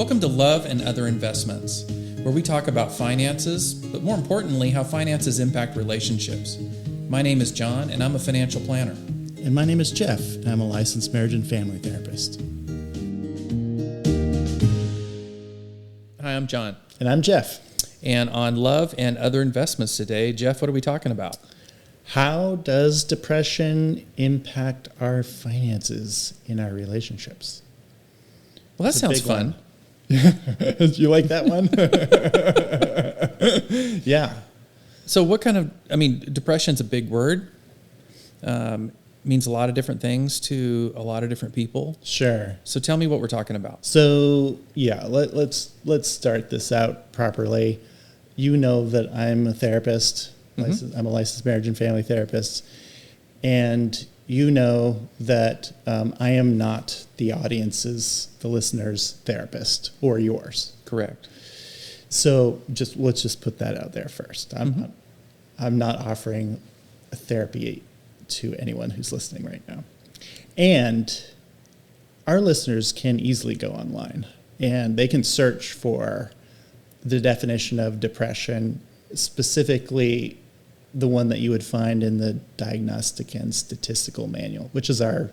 Welcome to Love and Other Investments, where we talk about finances, but more importantly, how finances impact relationships. My name is John, and I'm a financial planner. And my name is Jeff, and I'm a licensed marriage and family therapist. Hi, I'm John. And I'm Jeff. And on Love and Other Investments today, Jeff, what are we talking about? How does depression impact our finances in our relationships? Well, that sounds fun. You like that one? Yeah. So what kind of, depression's a big word. Means a lot of different things to a lot of different people. Sure. So tell me what we're talking about. So, yeah, let's start this out properly. You know that I'm a therapist. Mm-hmm. I'm a licensed marriage and family therapist. And you know that I am not the audience's, the listener's therapist or yours. Correct. So let's just put that out there first. I'm not offering a therapy to anyone who's listening right now. And our listeners can easily go online and they can search for the definition of depression, specifically the one that you would find in the Diagnostic and Statistical Manual, which is our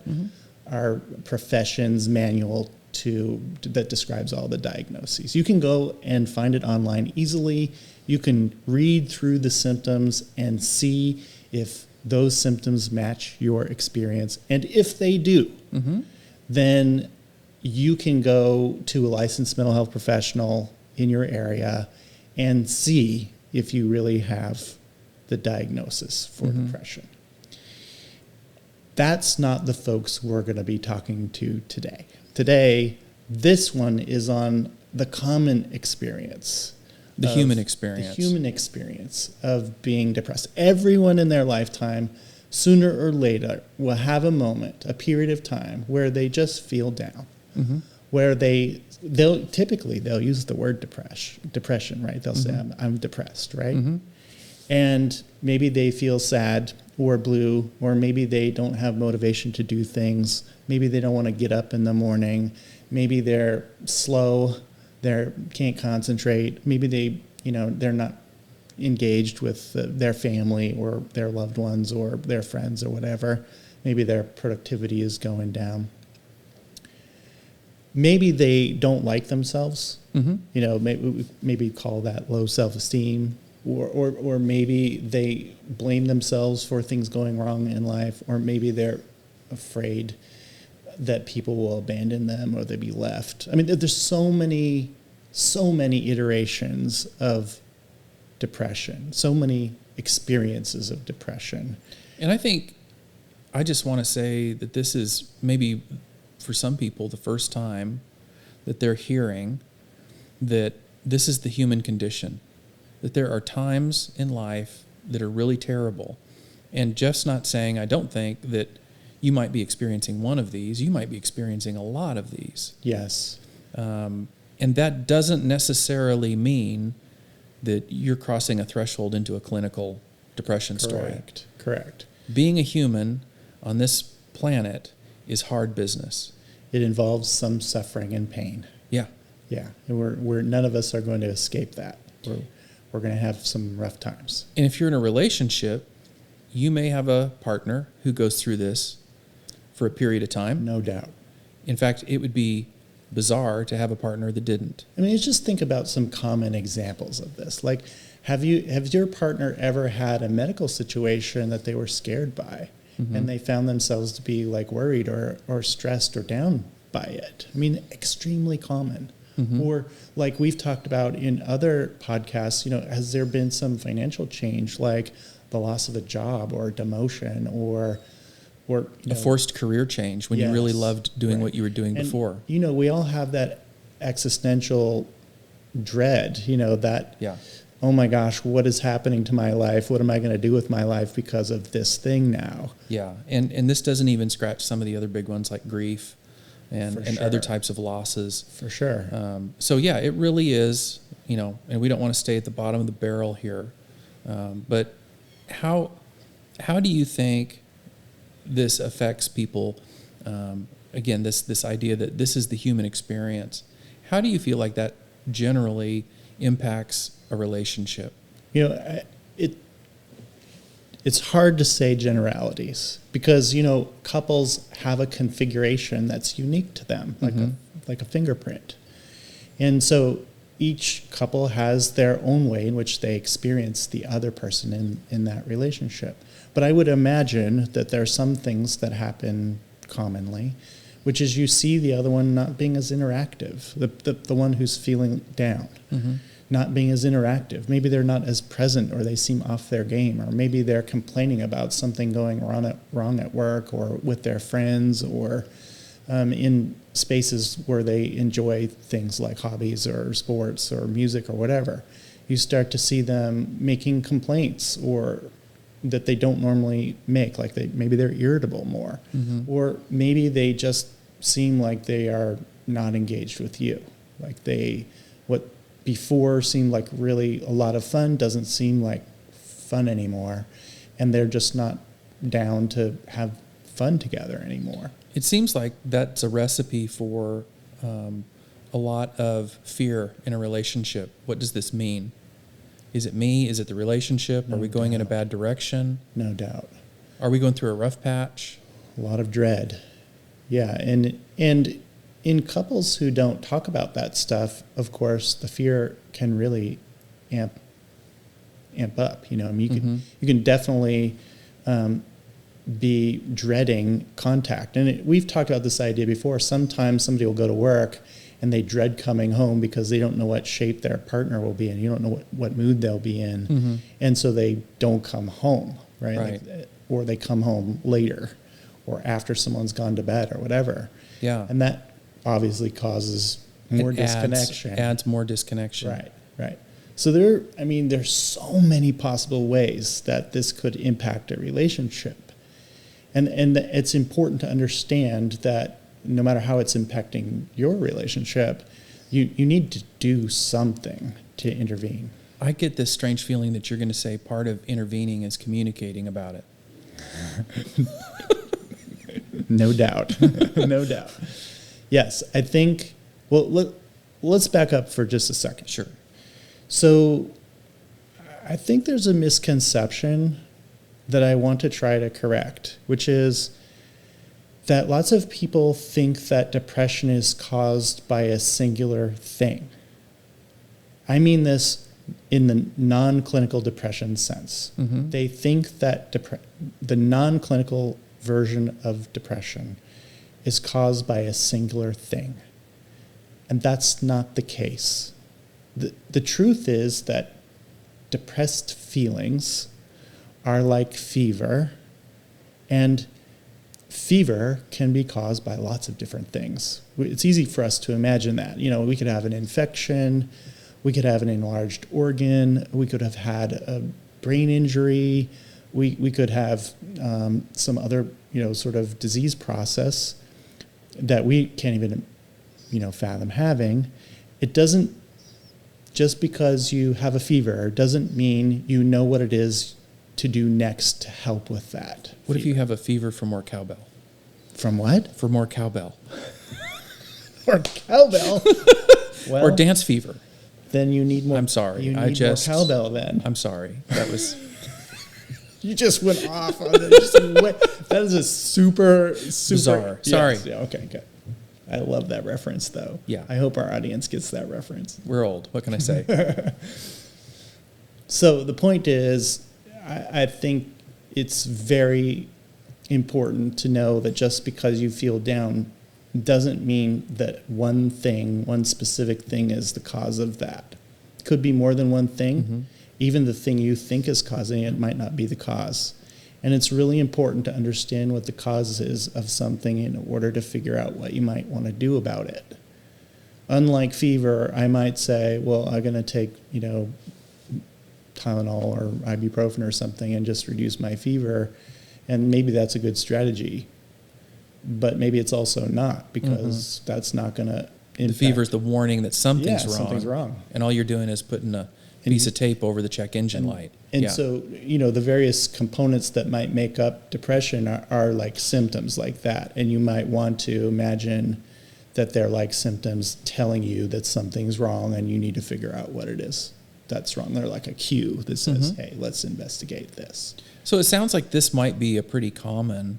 profession's manual that describes all the diagnoses. You can go and find it online easily. You can read through the symptoms and see if those symptoms match your experience. And if they do, then you can go to a licensed mental health professional in your area and see if you really have the diagnosis for depression. That's not the folks we're going to be talking to today. Today, this one is on the common experience. The human experience. The human experience of being depressed. Everyone in their lifetime, sooner or later, will have a moment, a period of time where they just feel down, where they'll use the word depression, right? They'll say, I'm depressed, right? And maybe they feel sad or blue, or maybe they don't have motivation to do things. Maybe they don't want to get up in the morning. Maybe they're slow. They can't concentrate. Maybe they're not engaged with their family or their loved ones or their friends or whatever. Maybe their productivity is going down. Maybe they don't like themselves. Maybe call that low self-esteem. Or maybe they blame themselves for things going wrong in life, or maybe they're afraid that people will abandon them or they'll be left. There's so many iterations of depression, so many experiences of depression. And I just want to say that this is maybe for some people the first time that they're hearing that this is the human condition. That there are times in life that are really terrible. And Jeff's not saying, I don't think, that you might be experiencing one of these. You might be experiencing a lot of these. Yes. And that doesn't necessarily mean that you're crossing a threshold into a clinical depression story. Correct. Being a human on this planet is hard business. It involves some suffering and pain. Yeah. Yeah. And we're none of us are going to escape that. We're going to have some rough times. And if you're in a relationship, you may have a partner who goes through this for a period of time. No doubt. In fact, it would be bizarre to have a partner that didn't. Just think about some common examples of this. Like, have your partner ever had a medical situation that they were scared by and they found themselves to be like worried or stressed or down by it? Extremely common. Or like we've talked about in other podcasts, has there been some financial change, like the loss of a job or demotion or a forced career change when you really loved doing what you were doing before. We all have that existential dread, oh my gosh, what is happening to my life? What am I going to do with my life because of this thing now? Yeah, and this doesn't even scratch some of the other big ones like grief and other types of losses. For sure. So yeah, it really is, and we don't want to stay at the bottom of the barrel here. But how do you think this affects people? Again, this idea that this is the human experience. How do you feel like that generally impacts a relationship? You know, it's hard to say generalities because, you know, couples have a configuration that's unique to them, like a fingerprint. And so each couple has their own way in which they experience the other person in that relationship. But I would imagine that there are some things that happen commonly, which is you see the other one not being as interactive, the one who's feeling down. Not being as interactive. Maybe they're not as present, or they seem off their game, or maybe they're complaining about something going wrong at work or with their friends, or in spaces where they enjoy things like hobbies or sports or music or whatever. You start to see them making complaints or that they don't normally make, like maybe they're irritable more, or maybe they just seem like they are not engaged with you, like what before seemed like really a lot of fun doesn't seem like fun anymore, and they're just not down to have fun together anymore. It seems like that's a recipe for a lot of fear in a relationship. What does this mean? Is it me? Is it the relationship? Are we going in a bad direction? No doubt. Are we going through a rough patch? A lot of dread. Yeah, and in couples who don't talk about that stuff, of course, the fear can really amp up. You know, I mean, you can definitely be dreading contact. And we've talked about this idea before. Sometimes somebody will go to work and they dread coming home because they don't know what shape their partner will be in. You don't know what mood they'll be in. And so they don't come home, right? Like, or they come home later or after someone's gone to bed or whatever. Yeah. And that obviously causes more disconnection. Adds more disconnection. Right. So there's so many possible ways that this could impact a relationship. And it's important to understand that no matter how it's impacting your relationship, you need to do something to intervene. I get this strange feeling that you're going to say part of intervening is communicating about it. No doubt. No doubt. Yes, I think, well, let's back up for just a second. Sure. So I think there's a misconception that I want to try to correct, which is that lots of people think that depression is caused by a singular thing. I mean this in the non-clinical depression sense. They think that the non-clinical version of depression is caused by a singular thing. And that's not the case. The truth is that depressed feelings are like fever, and fever can be caused by lots of different things. It's easy for us to imagine that. You know, we could have an infection, we could have an enlarged organ, we could have had a brain injury, we could have some other, sort of disease process that we can't even, fathom having. It doesn't, just because you have a fever doesn't mean you know what it is to do next to help with that. What if you have a fever for more cowbell? From what? For more cowbell. Or cowbell? Well, or dance fever. Then you need more. I'm sorry. You need more cowbell then. I'm sorry. That was... You just went off on it. That is a super bizarre. Sorry. Yes, yeah, okay, good. I love that reference, though. Yeah. I hope our audience gets that reference. We're old. What can I say? So the point is, I think it's very important to know that just because you feel down doesn't mean that one specific thing is the cause of that. It could be more than one thing. Even the thing you think is causing it might not be the cause. And it's really important to understand what the cause is of something in order to figure out what you might want to do about it. Unlike fever, I might say, well, I'm going to take, Tylenol or ibuprofen or something and just reduce my fever. And maybe that's a good strategy. But maybe it's also not, because that's not going to impact. The fever is the warning that something's wrong. Something's wrong. And all you're doing is putting a piece of tape over the check engine light. And so, the various components that might make up depression are like symptoms like that. And you might want to imagine that they're like symptoms telling you that something's wrong and you need to figure out what it is that's wrong. They're like a cue that says, hey, let's investigate this. So it sounds like this might be a pretty common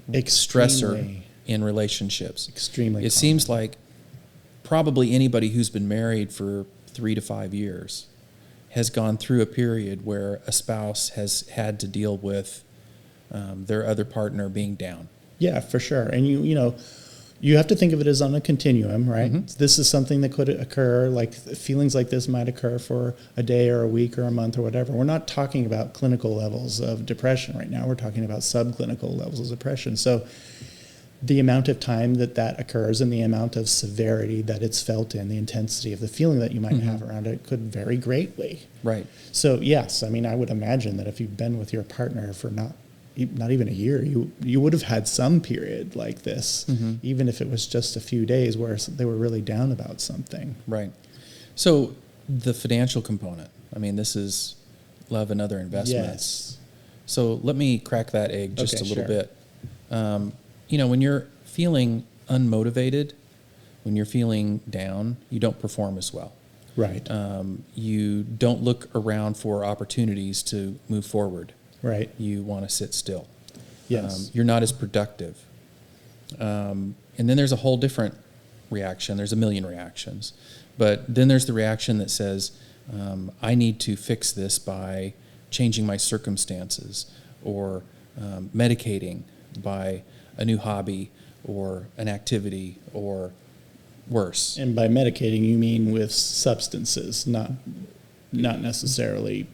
stressor in relationships. Extremely It common. seems like probably anybody who's been married for 3 to 5 years has gone through a period where a spouse has had to deal with their other partner being down. Yeah, for sure. And you have to think of it as on a continuum, right? This is something that could occur, like feelings like this might occur for a day or a week or a month or whatever. We're not talking about clinical levels of depression right now. We're talking about subclinical levels of depression. So the amount of time that occurs and the amount of severity that it's felt in, the intensity of the feeling that you might have around it could vary greatly. Right. So yes, I mean, I would imagine that if you've been with your partner for not even a year, you would have had some period like this, even if it was just a few days where they were really down about something. Right. So the financial component, I mean, this is love and other investments. Yes. So let me crack that egg just a little sure. bit. When you're feeling unmotivated, when you're feeling down, you don't perform as well. Right. You don't look around for opportunities to move forward. Right. You want to sit still. Yes. You're not as productive. And then there's a whole different reaction. There's a million reactions. But then there's the reaction that says, I need to fix this by changing my circumstances or medicating by a new hobby or an activity or worse. And by medicating, you mean with substances, not necessarily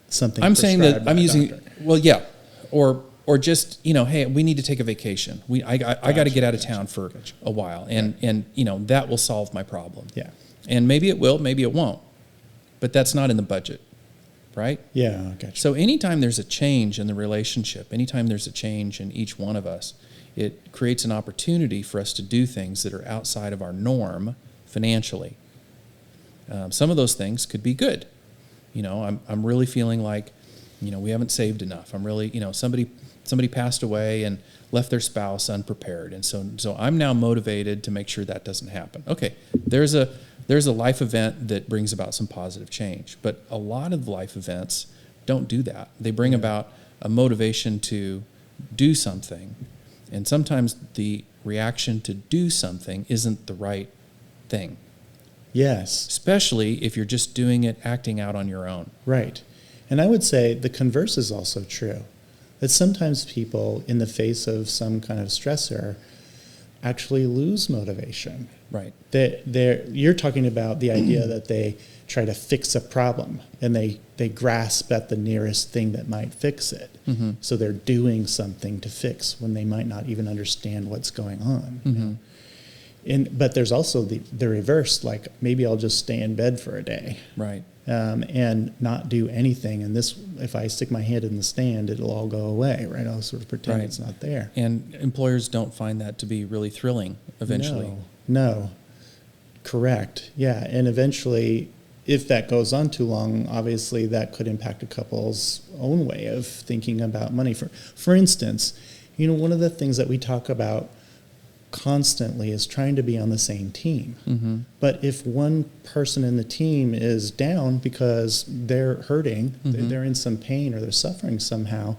something. I'm saying that prescribed by I'm a using, doctor. well, yeah, or just, hey, we need to take a vacation. I got to get out of town for a while, and that will solve my problem. Yeah. And maybe it will, maybe it won't, but that's not in the budget, right? Yeah, I gotcha. So anytime there's a change in the relationship, anytime there's a change in each one of us, it creates an opportunity for us to do things that are outside of our norm financially. Some of those things could be good. I'm really feeling like, we haven't saved enough. I'm really, somebody passed away and left their spouse unprepared. And so I'm now motivated to make sure that doesn't happen. Okay, there's a life event that brings about some positive change. But a lot of life events don't do that. They bring about a motivation to do something. And sometimes the reaction to do something isn't the right thing. Yes. Especially if you're just doing it, acting out on your own. Right. And I would say the converse is also true. That sometimes people, in the face of some kind of stressor, actually lose motivation. Right. You're talking about the idea that they try to fix a problem and they grasp at the nearest thing that might fix it. Mm-hmm. So they're doing something to fix when they might not even understand what's going on. Mm-hmm. But there's also the reverse, like maybe I'll just stay in bed for a day. Right. And not do anything. And this, if I stick my head in the stand, it'll all go away, right? I'll sort of pretend it's not there. And employers don't find that to be really thrilling eventually. No. Correct. Yeah. And eventually, if that goes on too long, obviously that could impact a couple's own way of thinking about money. For instance, one of the things that we talk about constantly is trying to be on the same team. Mm-hmm. But if one person in the team is down because they're hurting, they're in some pain or they're suffering somehow,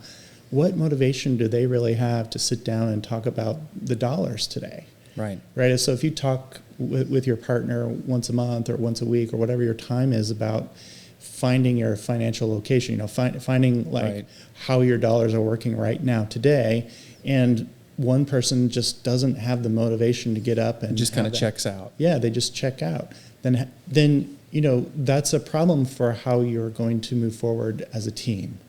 what motivation do they really have to sit down and talk about the dollars today? Right. Right. So if you talk with your partner once a month or once a week or whatever your time is about finding your financial location, finding how your dollars are working right now today, and one person just doesn't have the motivation to get up and just kind of checks out. Yeah, they just check out. Then that's a problem for how you're going to move forward as a team.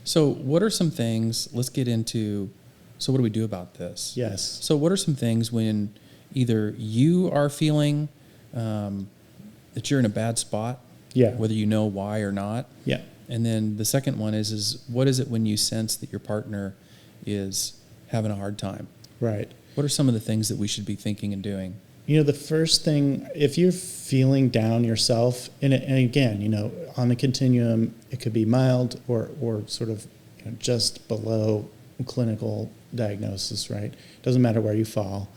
So what are some things, let's get into, so what do we do about this? Yes. So what are some things when either you are feeling that you're in a bad spot, whether you know why or not? Yeah. And then the second one is what is it when you sense that your partner is having a hard time? Right. What are some of the things that we should be thinking and doing? The first thing, if you're feeling down yourself, and again, on the continuum, it could be mild or sort of just below clinical diagnosis, right? Doesn't matter where you fall.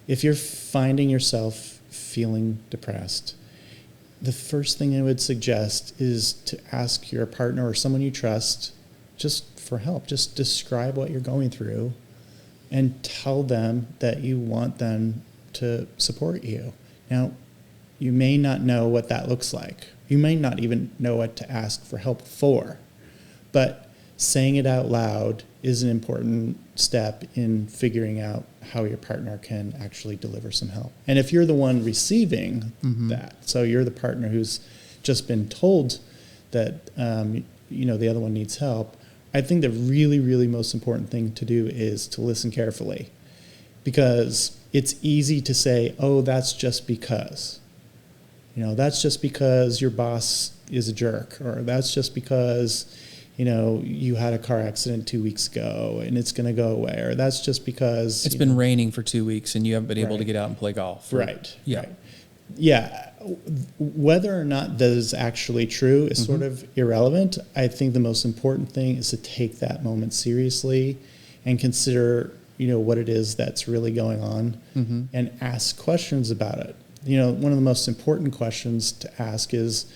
if you're finding yourself feeling depressed, the first thing I would suggest is to ask your partner or someone you trust just for help. Just describe what you're going through and tell them that you want them to support you. Now, you may not know what that looks like. You may not even know what to ask for help for, but saying it out loud is an important step in figuring out how your partner can actually deliver some help. And if you're the one receiving that, so you're the partner who's just been told that the other one needs help, I think the really, really most important thing to do is to listen carefully, because it's easy to say, oh, that's just because. That's just because your boss is a jerk, or that's just because you had a car accident 2 weeks ago and it's going to go away, or that's just because it's been raining for 2 weeks and you haven't been able to get out and play golf. Right. Yeah. Right. Yeah. Whether or not that is actually true is sort of irrelevant. I think the most important thing is to take that moment seriously and consider, what it is that's really going on and ask questions about it. One of the most important questions to ask is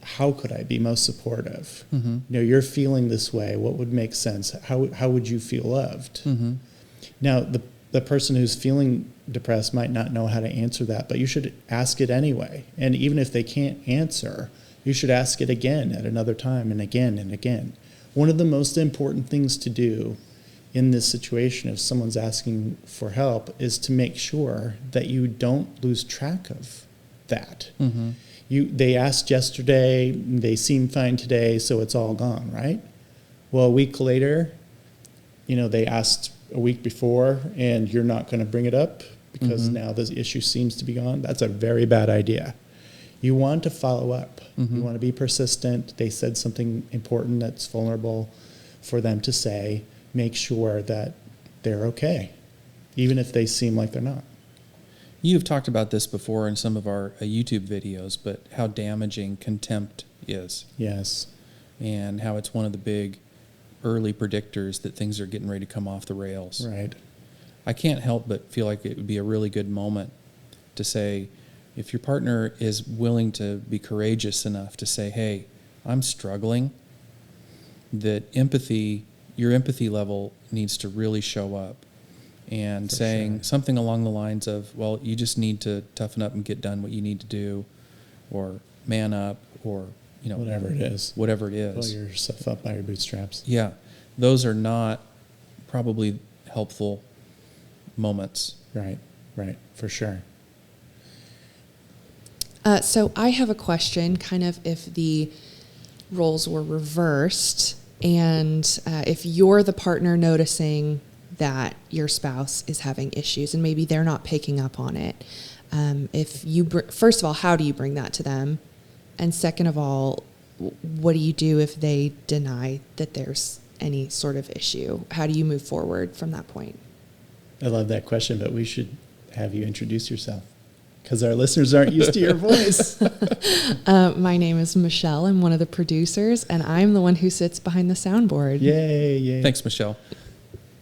how could I be most supportive? You're feeling this way. What would make sense? How would you feel loved? Now, the person who's feeling depressed might not know how to answer that, but you should ask it anyway. And even if they can't answer, you should ask it again at another time and again and again. One of the most important things to do in this situation, if someone's asking for help, is to make sure that you don't lose track of that. They asked yesterday, they seem fine today, so it's all gone, right? Well, a week later, they asked a week before, and you're not going to bring it up because now the issue seems to be gone. That's a very bad idea. You want to follow up. You want to be persistent. They said something important that's vulnerable for them to say. Make sure that they're okay, even if they seem like they're not. You've talked about this before in some of our YouTube videos, but how damaging contempt is. Yes. And how it's one of the big early predictors that things are getting ready to come off the rails. Right. I can't help but feel like it would be a really good moment to say, if your partner is willing to be courageous enough to say, hey, I'm struggling, that your empathy level needs to really show up. And For saying sure. something along the lines of, well, you just need to toughen up and get done what you need to do, or man up, or Whatever it is. Pull yourself up by your bootstraps. Yeah, those are not probably helpful moments. Right, for sure. So I have a question, kind of if the roles were reversed, and if you're the partner noticing that your spouse is having issues and maybe they're not picking up on it. First of all, how do you bring that to them? And second of all, what do you do if they deny that there's any sort of issue? How do you move forward from that point? I love that question, but we should have you introduce yourself because our listeners aren't used to your voice. My name is Michelle. I'm one of the producers, and I'm the one who sits behind the soundboard. Yay. Thanks, Michelle.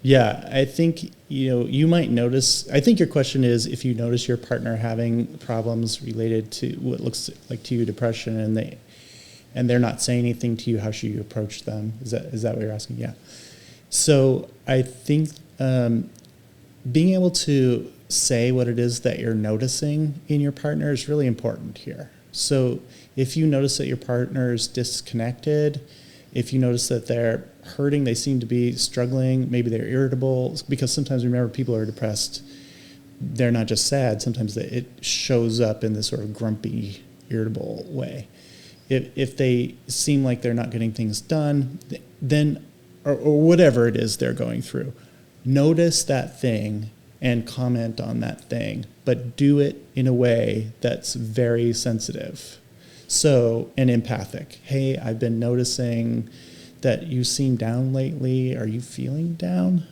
Yeah, I think, you might notice, I think your question is if you notice your partner having problems related to what looks like to you depression and they're not saying anything to you, how should you approach them? Is that what you're asking? Yeah. So I think being able to say what it is that you're noticing in your partner is really important here. So if you notice that your partner is disconnected, if you notice that they're hurting, they seem to be struggling, maybe they're irritable, because sometimes, remember, people are depressed, they're not just sad, sometimes it shows up in this sort of grumpy, irritable way. If they seem like they're not getting things done, then, or whatever it is they're going through, notice that thing and comment on that thing, but do it in a way that's very sensitive. So, and empathic. Hey, I've been noticing that you seem down lately. Are you feeling down?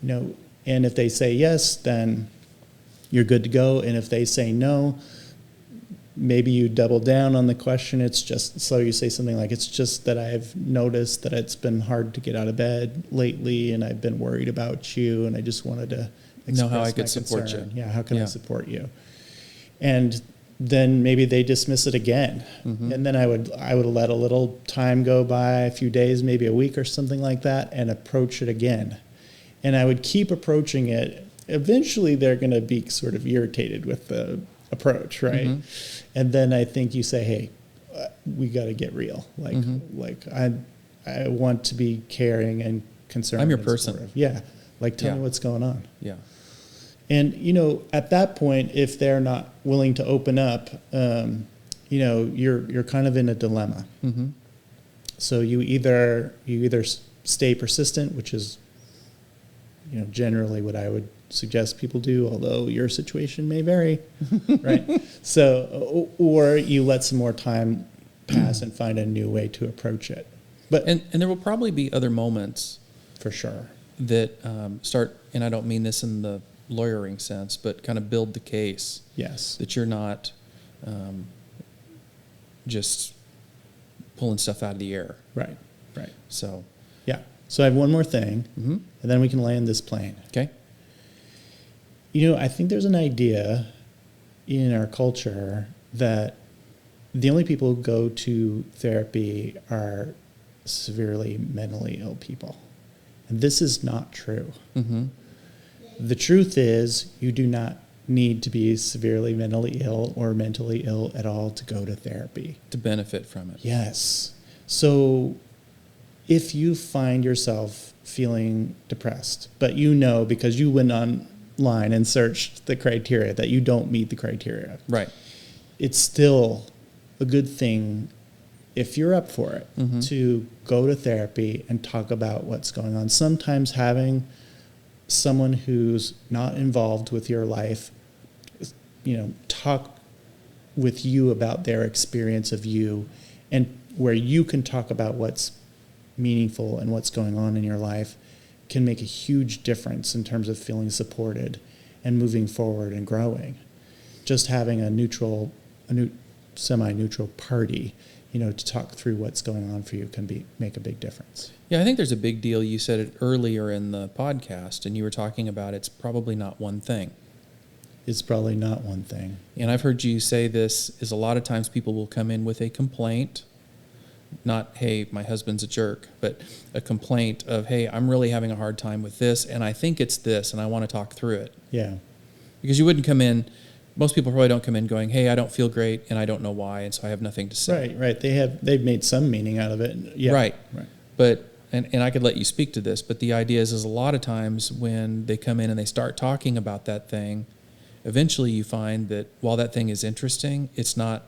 And if they say yes, then you're good to go. And if they say no, maybe you double down on the question. It's just, so you say something like, it's just that I've noticed that it's been hard to get out of bed lately and I've been worried about you and I just wanted to Know how I express could my support concern. you. Yeah, how can I Yeah. support you? And then maybe they dismiss it again. Mm-hmm. And then I would let a little time go by, a few days, maybe a week or something like that, and approach it again. And I would keep approaching it. Eventually they're going to be sort of irritated with the approach, right? Mm-hmm. And then I think you say, hey, we got to get real. Like I want to be caring and concerned. I'm your and person. supportive. Yeah. Like, tell me Yeah. what's going on. Yeah. And, at that point, if they're not willing to open up, you're kind of in a dilemma. Mm-hmm. So you either stay persistent, which is, generally what I would suggest people do, although your situation may vary, right? So, or you let some more time pass and find a new way to approach it. But And there will probably be other moments for sure. that start, and I don't mean this in the lawyering sense, but kind of build the case Yes. that you're not just pulling stuff out of the air. Right. Right. So, Yeah. So I have one more thing, mm-hmm. and then we can land this plane. Okay. I think there's an idea in our culture that the only people who go to therapy are severely mentally ill people. And this is not true. Mm-hmm. The truth is, you do not need to be severely mentally ill or mentally ill at all to go to therapy. To benefit from it. Yes. So if you find yourself feeling depressed, but because you went online and searched the criteria that you don't meet the criteria, Right. it's still a good thing, if you're up for it, Mm-hmm. to go to therapy and talk about what's going on. Sometimes having someone who's not involved with your life, talk with you about their experience of you, and where you can talk about what's meaningful and what's going on in your life, can make a huge difference in terms of feeling supported and moving forward and growing. Just having a semi-neutral party, to talk through what's going on for you can make a big difference. Yeah, I think there's a big deal. You said it earlier in the podcast, and you were talking about it's probably not one thing. It's probably not one thing. And I've heard you say this is a lot of times people will come in with a complaint, not, hey, my husband's a jerk, but a complaint of, hey, I'm really having a hard time with this, and I think it's this, and I want to talk through it. Yeah. Because you wouldn't come in, most people probably don't come in going, hey, I don't feel great, and I don't know why, and so I have nothing to say. Right. They've made some meaning out of it. Yeah. Right. Right. But, and I could let you speak to this, but the idea is a lot of times when they come in and they start talking about that thing, eventually you find that while that thing is interesting, it's not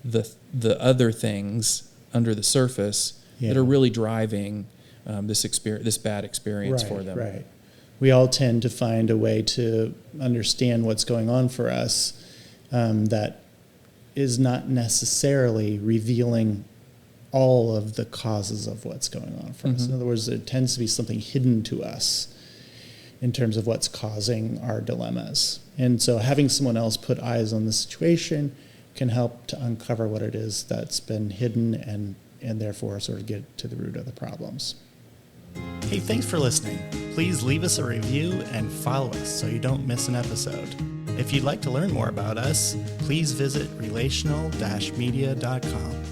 the other things under the surface that are really driving this bad experience for them. Right. We all tend to find a way to understand what's going on for us that is not necessarily revealing all of the causes of what's going on for us. In other words, there tends to be something hidden to us in terms of what's causing our dilemmas. And so having someone else put eyes on the situation can help to uncover what it is that's been hidden and therefore sort of get to the root of the problems. Hey, thanks for listening. Please leave us a review and follow us so you don't miss an episode. If you'd like to learn more about us, please visit relational-media.com.